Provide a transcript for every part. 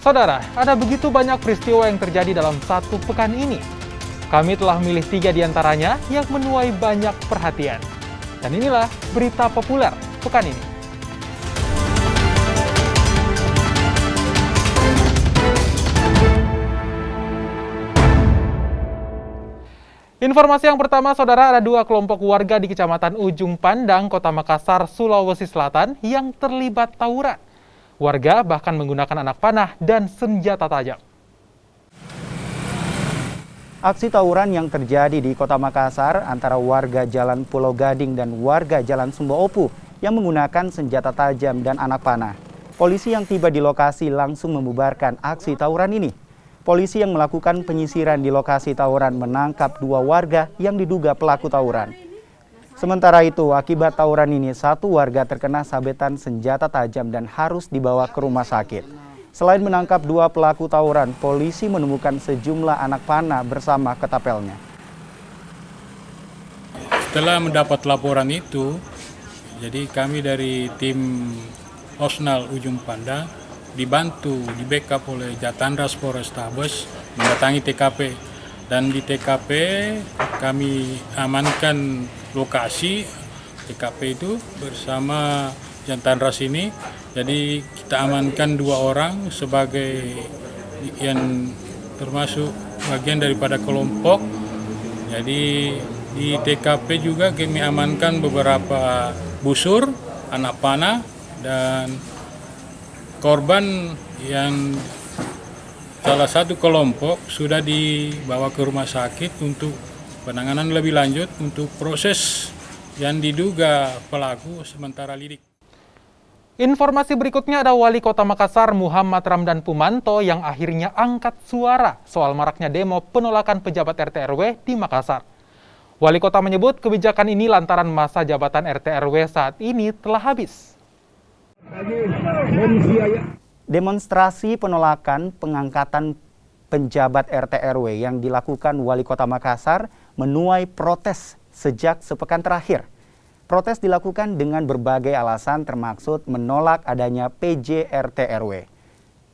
Saudara, ada begitu banyak peristiwa yang terjadi dalam satu pekan ini. Kami telah memilih 3 diantaranya yang menuai banyak perhatian. Dan inilah berita populer pekan ini. Informasi yang pertama, saudara, ada 2 kelompok warga di Kecamatan Ujung Pandang, Kota Makassar, Sulawesi Selatan yang terlibat tawuran. Warga bahkan menggunakan anak panah dan senjata tajam. Aksi tawuran yang terjadi di Kota Makassar antara warga Jalan Pulau Gading dan warga Jalan Sumba Opu yang menggunakan senjata tajam dan anak panah. Polisi yang tiba di lokasi langsung membubarkan aksi tawuran ini. Polisi yang melakukan penyisiran di lokasi tawuran menangkap 2 warga yang diduga pelaku tawuran. Sementara itu, akibat tawuran ini, 1 warga terkena sabetan senjata tajam dan harus dibawa ke rumah sakit. Selain menangkap 2 pelaku tawuran, polisi menemukan sejumlah anak panah bersama ketapelnya. Setelah mendapat laporan itu, jadi kami dari tim Osnal Ujung Pandang dibantu, di backup oleh Jatanras Polrestabes mendatangi TKP. Dan di TKP kami amankan lokasi TKP itu bersama Jatanras ini. Jadi kita amankan 2 orang sebagai yang termasuk bagian daripada kelompok. Jadi di TKP juga kami amankan beberapa busur, anak panah, dan korban yang salah satu kelompok sudah dibawa ke rumah sakit untuk penanganan lebih lanjut untuk proses yang diduga pelaku sementara lidik. Informasi berikutnya ada Wali Kota Makassar Muhammad Ramdan Pumanto yang akhirnya angkat suara soal maraknya demo penolakan pejabat RT RW di Makassar. Wali Kota menyebut kebijakan ini lantaran masa jabatan RT RW saat ini telah habis. Demonstrasi penolakan pengangkatan penjabat RT RW yang dilakukan Wali Kota Makassar menuai protes sejak sepekan terakhir. Protes dilakukan dengan berbagai alasan termaksud menolak adanya PJ RT RW.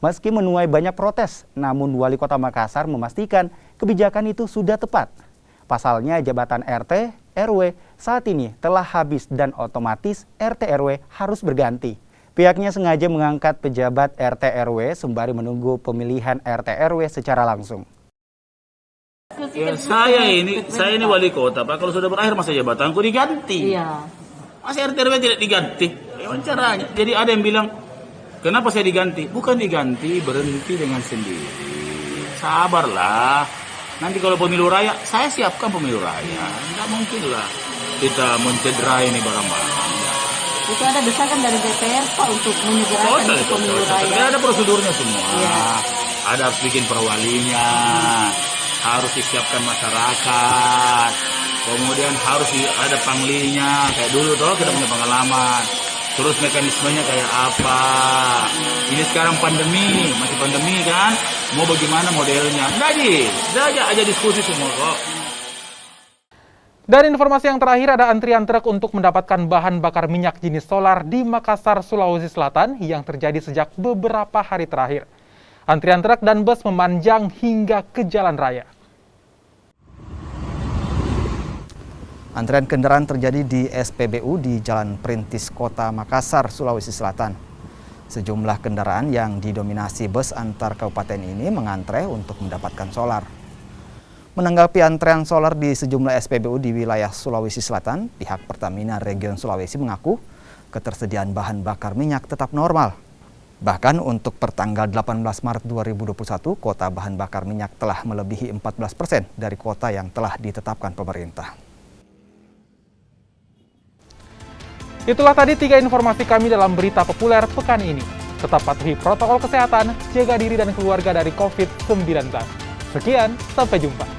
Meski menuai banyak protes, namun Wali Kota Makassar memastikan kebijakan itu sudah tepat. Pasalnya jabatan RT RW saat ini telah habis dan otomatis RT RW harus berganti. Pihaknya sengaja mengangkat pejabat RT RW sembari menunggu pemilihan RT RW secara langsung. Ya, saya ini wali kota, Pak. Kalau sudah berakhir masa jabatanku diganti. Iya. Masa RT RW tidak diganti? Bagaimana caranya? Jadi ada yang bilang, kenapa saya diganti? Bukan diganti, berhenti dengan sendiri. Sabarlah. Nanti kalau pemilu raya, saya siapkan pemilu raya. Tidak mungkin lah kita mencederai ini barang-barang. Itu ada desakan dari DPR Pak untuk menyegerakan pemilu raya. Ada prosedurnya semua. Ya. Ada harus bikin perwalinya, harus disiapkan masyarakat, kemudian harus ada panglinya kayak dulu toh kita punya pengalaman. Terus mekanismenya kayak apa? Ini sekarang pandemi, masih pandemi kan? Mau bagaimana modelnya? Sudah aja diskusi semua kok. Dan informasi yang terakhir ada antrian truk untuk mendapatkan bahan bakar minyak jenis solar di Makassar, Sulawesi Selatan yang terjadi sejak beberapa hari terakhir. Antrian truk dan bus memanjang hingga ke jalan raya. Antrian kendaraan terjadi di SPBU di Jalan Perintis Kota Makassar, Sulawesi Selatan. Sejumlah kendaraan yang didominasi bus antar kabupaten ini mengantre untuk mendapatkan solar. Menanggapi antrean solar di sejumlah SPBU di wilayah Sulawesi Selatan, pihak Pertamina Region Sulawesi mengaku ketersediaan bahan bakar minyak tetap normal. Bahkan untuk pertanggal 18 Maret 2021, kuota bahan bakar minyak telah melebihi 14% dari kuota yang telah ditetapkan pemerintah. Itulah tadi 3 informasi kami dalam berita populer pekan ini. Tetap patuhi protokol kesehatan, jaga diri dan keluarga dari COVID-19. Sekian, sampai jumpa.